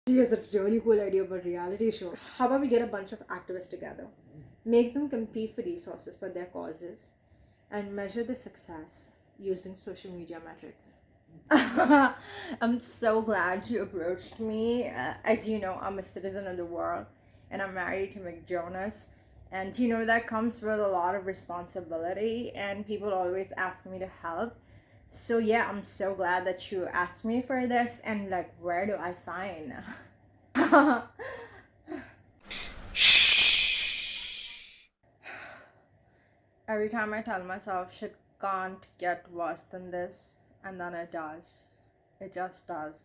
She has a really cool idea about reality show. How about we get a bunch of activists together, make them compete for resources for their causes, and measure the success using social media metrics. I'm so glad you approached me. As you know, I'm a citizen of the world and I'm married to Mick Jonas. And you know, that comes with a lot of responsibility, and people always ask me to help. So yeah, I'm so glad that you asked me for this. And like, where do I sign? Every time I tell myself shit can't get worse than this, and then it does. It just does.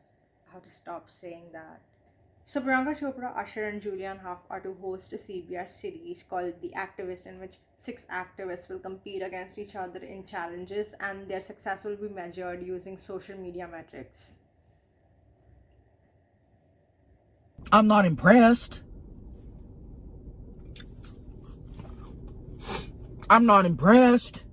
I have to stop saying that. So Priyanka Chopra, Usher and Julianne Hough are to host a CBS series called The Activist, in which 6 activists will compete against each other in challenges, and their success will be measured using social media metrics. I'm not impressed. I'm not impressed.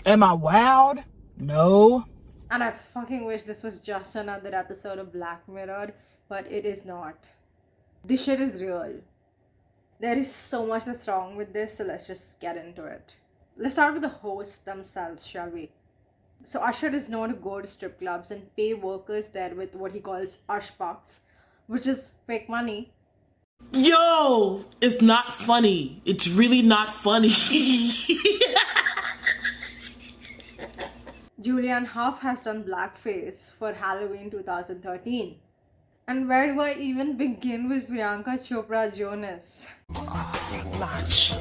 Am I wowed? No. And I fucking wish this was just another episode of Black Mirror, but it is not. This shit is real. There is so much that's wrong with this, so let's just get into it. Let's start with the hosts themselves, shall we? So Usher is known to go to strip clubs and pay workers there with what he calls Ush bucks, which is fake money. Yo, it's not funny. It's really not funny. Julianne Hough has done blackface for Halloween 2013. And where do I even begin with Priyanka Chopra Jonas? Match.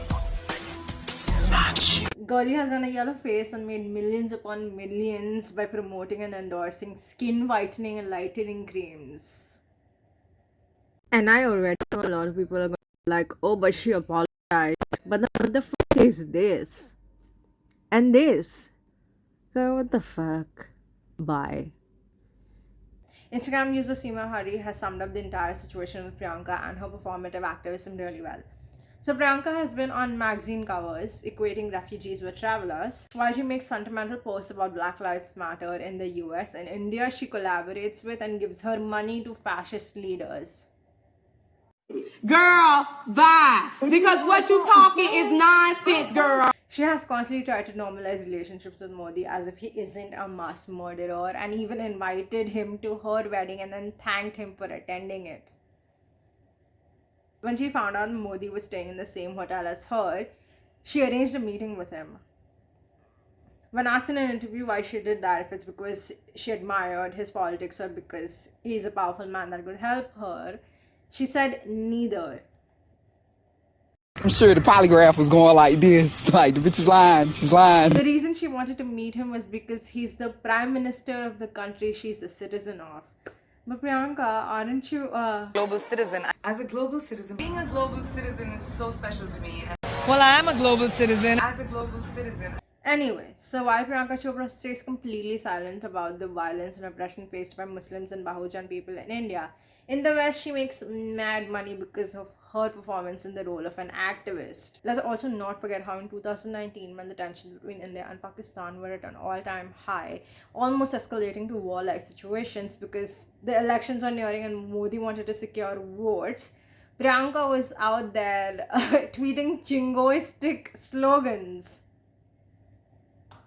Girlie has done a yellow face and made millions upon millions by promoting and endorsing skin whitening and lightening creams. And I already know a lot of people are going to be like, oh, but she apologized. But what the fuck is this? And this? So what the fuck? Bye. Instagram user Seema Hari has summed up the entire situation with Priyanka and her performative activism really well. So Priyanka has been on magazine covers equating refugees with travelers, while she makes sentimental posts about Black Lives Matter in the US. In India, she collaborates with and gives her money to fascist leaders. Girl, bye. Because what you talking is nonsense, girl. She has constantly tried to normalize relationships with Modi as if he isn't a mass murderer, and even invited him to her wedding and then thanked him for attending it. When she found out Modi was staying in the same hotel as her, she arranged a meeting with him. When asked in an interview why she did that, if it's because she admired his politics or because he's a powerful man that could help her, she said neither. I'm sure the polygraph was going like this, like the bitch is lying, she's lying. The reason she wanted to meet him was because he's the prime minister of the country she's a citizen of. But Priyanka, aren't you a global citizen? As a global citizen, being a global citizen is so special to me. Well, I'm a global citizen. As a global citizen. Anyway, so while Priyanka Chopra stays completely silent about the violence and oppression faced by Muslims and Bahujan people in India, in the West she makes mad money because of her performance in the role of an activist. Let's also not forget how in 2019, when the tensions between India and Pakistan were at an all-time high, almost escalating to war-like situations because the elections were nearing and Modi wanted to secure votes, Priyanka was out there tweeting jingoistic slogans.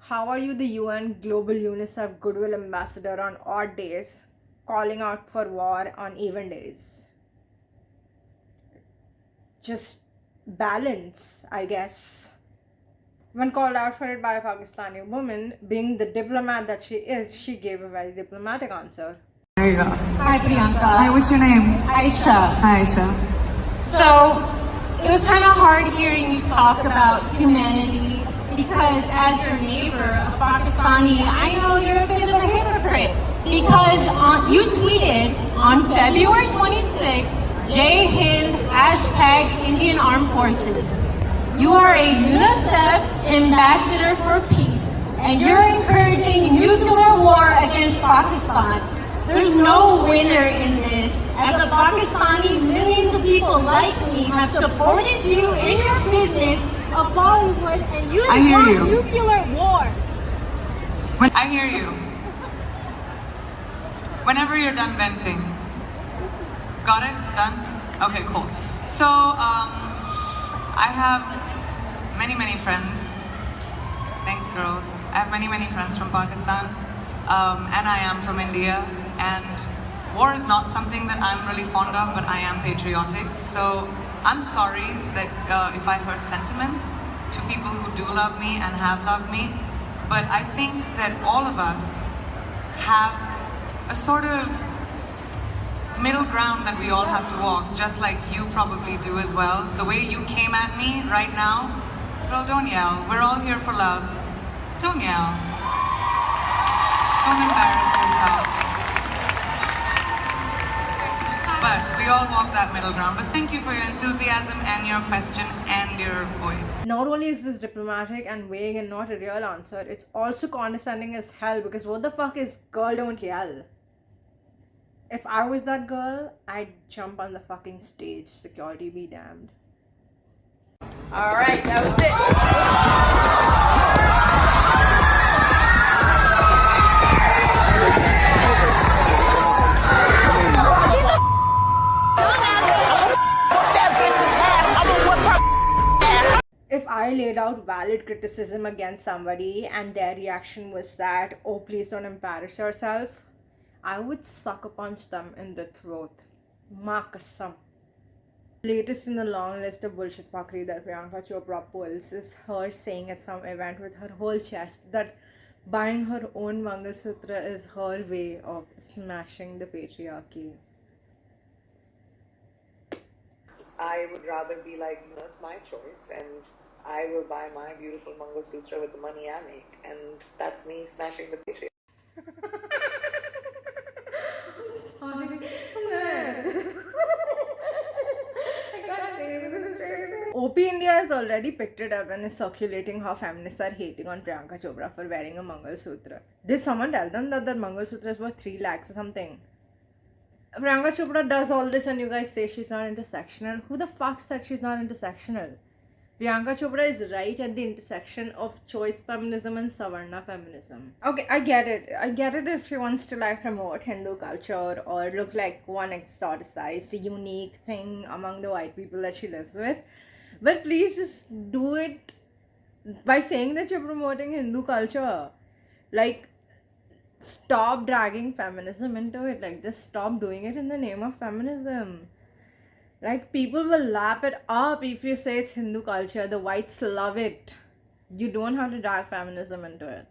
How are you the UN Global UNICEF Goodwill Ambassador on odd days, calling out for war on even days? Just balance, I guess. When called out for it by a Pakistani woman, being the diplomat that she is, she gave a very diplomatic answer. There you go. Hi, Priyanka. Hi, what's your name? Aisha. Hi, Aisha. So, it was kind of hard hearing you talk about humanity because as your neighbor, a Pakistani, I know you're a bit of a hypocrite because you tweeted on February 26th, Jai Hind, hashtag Indian Armed Forces. You are a UNICEF ambassador for peace and you're encouraging nuclear war against Pakistan. There's no winner in this. As a Pakistani, millions of people like me have supported you in your business of Bollywood, and you want nuclear war. I hear you. Whenever you're done venting. Got it? Done? Okay, cool. So, I have many, many friends. Thanks, girls. I have many, many friends from Pakistan. And I am from India. And war is not something that I'm really fond of, but I am patriotic. So, I'm sorry that if I hurt sentiments to people who do love me and have loved me. But I think that all of us have a sort of middle ground that we all have to walk, just like you probably do as well. The way you came at me right now, girl, don't yell. We're all here for love. Don't yell. Don't embarrass yourself. But we all walk that middle ground. But thank you for your enthusiasm and your question and your voice. Not only is this diplomatic and vague and not a real answer, it's also condescending as hell, because what the fuck is girl don't yell? If I was that girl, I'd jump on the fucking stage. Security be damned. Alright, that was it. If I laid out valid criticism against somebody and their reaction was that, oh, please don't embarrass yourself, I would sucker punch them in the throat. Ma kasam. Latest in the long list of bullshit fuckery that Priyanka Chopra pulls is her saying at some event with her whole chest that buying her own Mangal Sutra is her way of smashing the patriarchy. I would rather be like, it's my choice, and I will buy my beautiful Mangal Sutra with the money I make, and that's me smashing the patriarchy. OP India has already picked it up and is circulating how feminists are hating on Priyanka Chopra for wearing a Mangal Sutra. Did someone tell them that the Mangal Sutra is worth 3 lakhs or something? Priyanka Chopra does all this and you guys say she's not intersectional. Who the fuck said she's not intersectional? Priyanka Chopra is right at the intersection of choice feminism and Savarna feminism. Okay, I get it. I get it if she wants to like promote Hindu culture or look like one exoticized, unique thing among the white people that she lives with. But please just do it by saying that you're promoting Hindu culture. Like, stop dragging feminism into it. Like, just stop doing it in the name of feminism. Like, people will lap it up if you say it's Hindu culture. The whites love it. You don't have to drag feminism into it.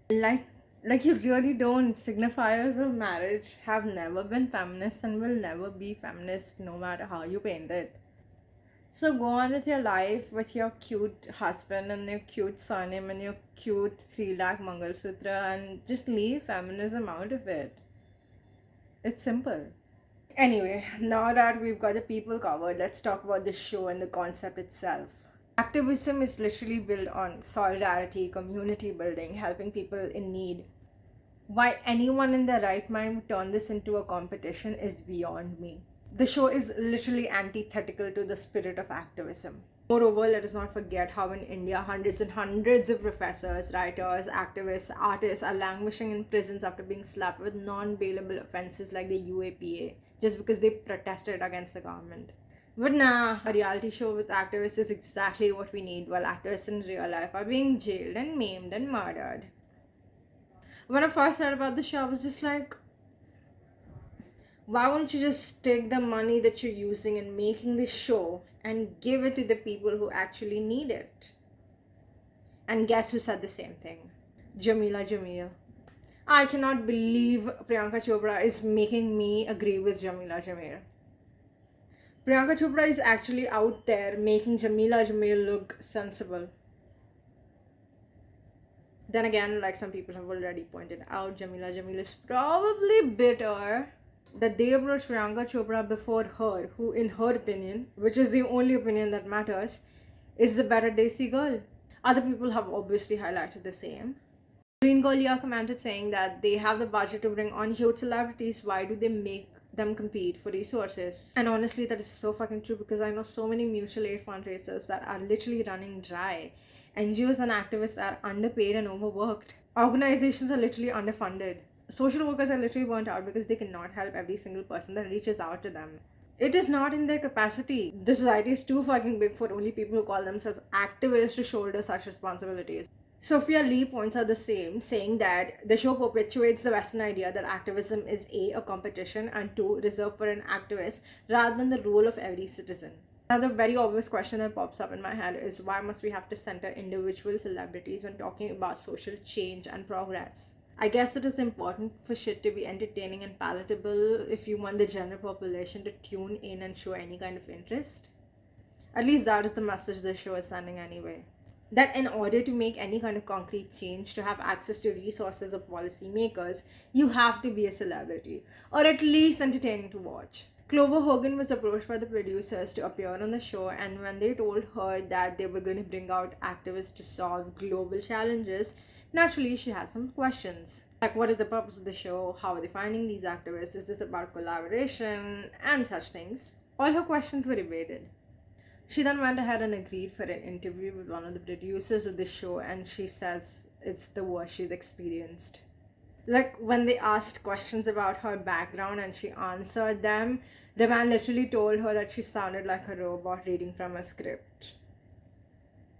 Like you really don't. Signifiers of marriage have never been feminist and will never be feminist no matter how you paint it. So go on with your life with your cute husband and your cute surname and your cute 3 lakh Mangal Sutra and just leave feminism out of it. It's simple. Anyway, now that we've got the people covered, let's talk about the show and the concept itself. Activism is literally built on solidarity, community building, helping people in need. Why anyone in their right mind would turn this into a competition is beyond me. The show is literally antithetical to the spirit of activism. Moreover, let us not forget how in India hundreds and hundreds of professors, writers, activists, artists are languishing in prisons after being slapped with non-bailable offenses like the UAPA just because they protested against the government. But nah, a reality show with activists is exactly what we need while activists in real life are being jailed and maimed and murdered. When I first heard about the show, I was just like, why won't you just take the money that you're using in making this show and give it to the people who actually need it? And guess who said the same thing? Jamila Jamil. I cannot believe Priyanka Chopra is making me agree with Jamila Jamil. Priyanka Chopra is actually out there making Jamila Jamil look sensible. Then again, like some people have already pointed out, Jamila Jamil is probably bitter that they approached Priyanka Chopra before her, who in her opinion, which is the only opinion that matters, is the better Desi girl. Other people have obviously highlighted the same. Green Golia commented saying that they have the budget to bring on huge celebrities, why do they make them compete for resources? And honestly, that is so fucking true because I know so many mutual aid fundraisers that are literally running dry. NGOs and activists are underpaid and overworked. Organizations are literally underfunded. Social workers are literally burnt out because they cannot help every single person that reaches out to them. It is not in their capacity. The society is too fucking big for only people who call themselves activists to shoulder such responsibilities. Sophia Lee points out the same, saying that the show perpetuates the Western idea that activism is a competition, and two, reserved for an activist rather than the role of every citizen. Another very obvious question that pops up in my head is, why must we have to center individual celebrities when talking about social change and progress? I guess it is important for shit to be entertaining and palatable if you want the general population to tune in and show any kind of interest. At least that is the message the show is sending anyway. That in order to make any kind of concrete change, to have access to resources of policymakers, you have to be a celebrity, or at least entertaining to watch. Clover Hogan was approached by the producers to appear on the show, and when they told her that they were going to bring out activists to solve global challenges, naturally she had some questions. Like, what is the purpose of the show? How are they finding these activists? Is this about collaboration? And such things. All her questions were evaded. She then went ahead and agreed for an interview with one of the producers of the show, and she says it's the worst she's experienced. Like, when they asked questions about her background and she answered them, the man literally told her that she sounded like a robot reading from a script.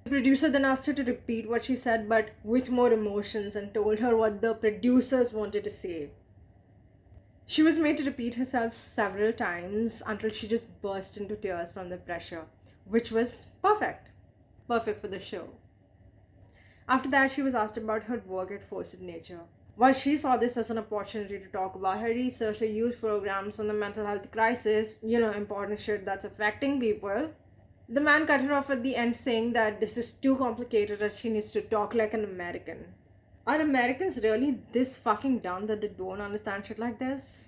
The producer then asked her to repeat what she said, but with more emotions, and told her what the producers wanted to say. She was made to repeat herself several times until she just burst into tears from the pressure, which was perfect. Perfect for the show. After that, she was asked about her work at Force of Nature. While she saw this as an opportunity to talk about her research, her youth programs on the mental health crisis, important shit that's affecting people, the man cut her off at the end, saying that this is too complicated and she needs to talk like an American. Are Americans really this fucking dumb that they don't understand shit like this?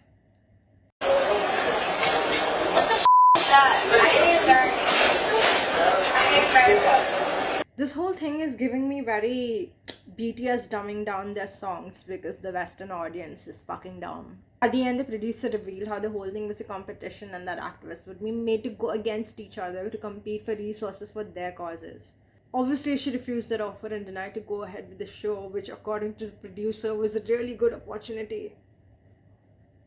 This whole thing is giving me very BTS dumbing down their songs because the Western audience is fucking dumb. At the end, the producer revealed how the whole thing was a competition and that activists would be made to go against each other to compete for resources for their causes. Obviously, she refused that offer and denied to go ahead with the show, which according to the producer was a really good opportunity.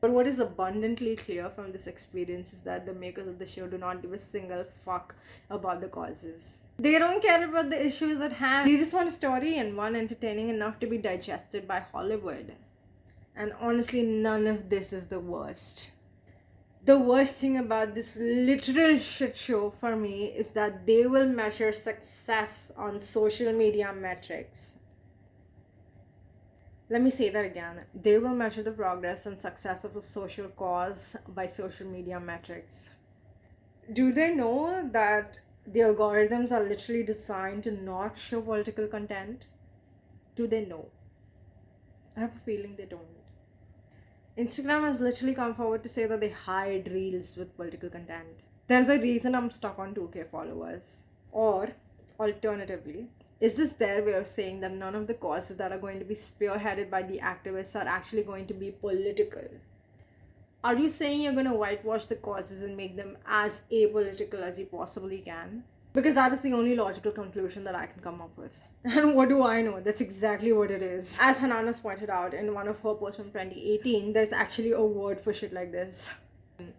But what is abundantly clear from this experience is that the makers of the show do not give a single fuck about the causes. They don't care about the issues at hand. They just want a story, and one entertaining enough to be digested by Hollywood. And honestly, none of this is the worst. The worst thing about this literal shit show for me is that they will measure success on social media metrics. Let me say that again. They will measure the progress and success of a social cause by social media metrics. Do they know that the algorithms are literally designed to not show political content? Do they know? I have a feeling they don't. Instagram has literally come forward to say that they hide reels with political content. There's a reason I'm stuck on 2K followers. Or, alternatively, is this their way of saying that none of the causes that are going to be spearheaded by the activists are actually going to be political? Are you saying you're going to whitewash the causes and make them as apolitical as you possibly can? Because that is the only logical conclusion that I can come up with. And what do I know? That's exactly what it is. As Hananas pointed out in one of her posts from 2018, there's actually a word for shit like this.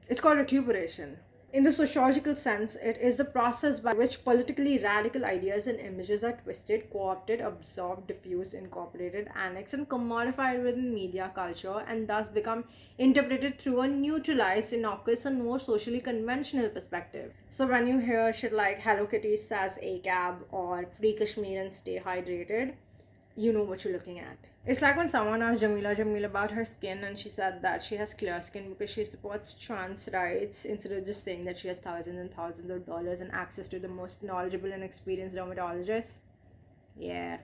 It's called recuperation. In the sociological sense, it is the process by which politically radical ideas and images are twisted, co-opted, absorbed, diffused, incorporated, annexed, and commodified within media culture, and thus become interpreted through a neutralized, innocuous, and more socially conventional perspective. So when you hear shit like Hello Kitty says ACAB or Free Kashmir and Stay Hydrated, you know what you're looking at. It's like when someone asked Jamila about her skin, and she said that she has clear skin because she supports trans rights, instead of just saying that she has thousands and thousands of dollars and access to the most knowledgeable and experienced dermatologists. Yeah.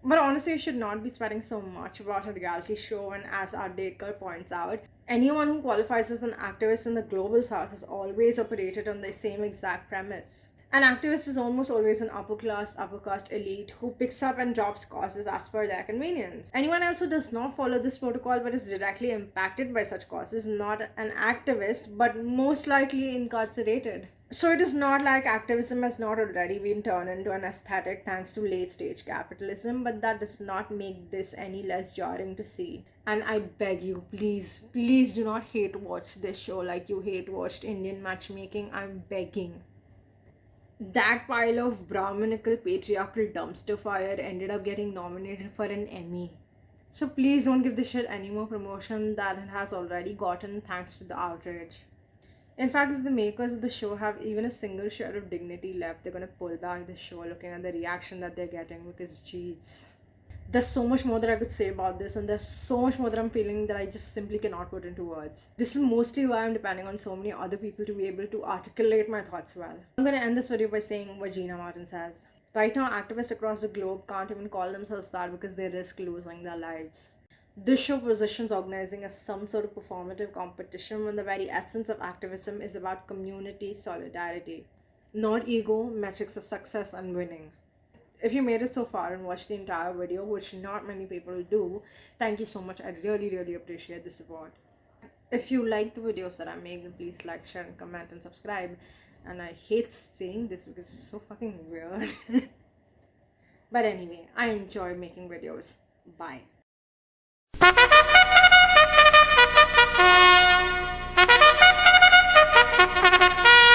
But honestly, you should not be sweating so much about a reality show, and as our Dekar points out, anyone who qualifies as an activist in the global south has always operated on the same exact premise. An activist is almost always an upper caste elite who picks up and drops causes as per their convenience. Anyone else who does not follow this protocol but is directly impacted by such causes is not an activist, but most likely incarcerated. So it is not like activism has not already been turned into an aesthetic thanks to late stage capitalism, but that does not make this any less jarring to see. And I beg you, please, please do not hate watch this show like you hate watched Indian matchmaking. I'm begging. That pile of Brahminical patriarchal dumpster fire ended up getting nominated for an Emmy. So please don't give this shit any more promotion than it has already gotten thanks to the outrage. In fact, if the makers of the show have even a single shred of dignity left, they're gonna pull back the show looking at the reaction that they're getting, because jeez. There's so much more that I could say about this, and there's so much more that I'm feeling that I just simply cannot put into words. This is mostly why I'm depending on so many other people to be able to articulate my thoughts well. I'm gonna end this video by saying what Gina Martin says. Right now, activists across the globe can't even call themselves that because they risk losing their lives. This show positions organizing as some sort of performative competition when the very essence of activism is about community solidarity, not ego, metrics of success, and winning. If you made it so far and watched the entire video, which not many people do, thank you so much. I really, really appreciate the support. If you like the videos that I'm making, please like, share, and comment, and subscribe. And I hate saying this because it's so fucking weird. But anyway, I enjoy making videos. Bye.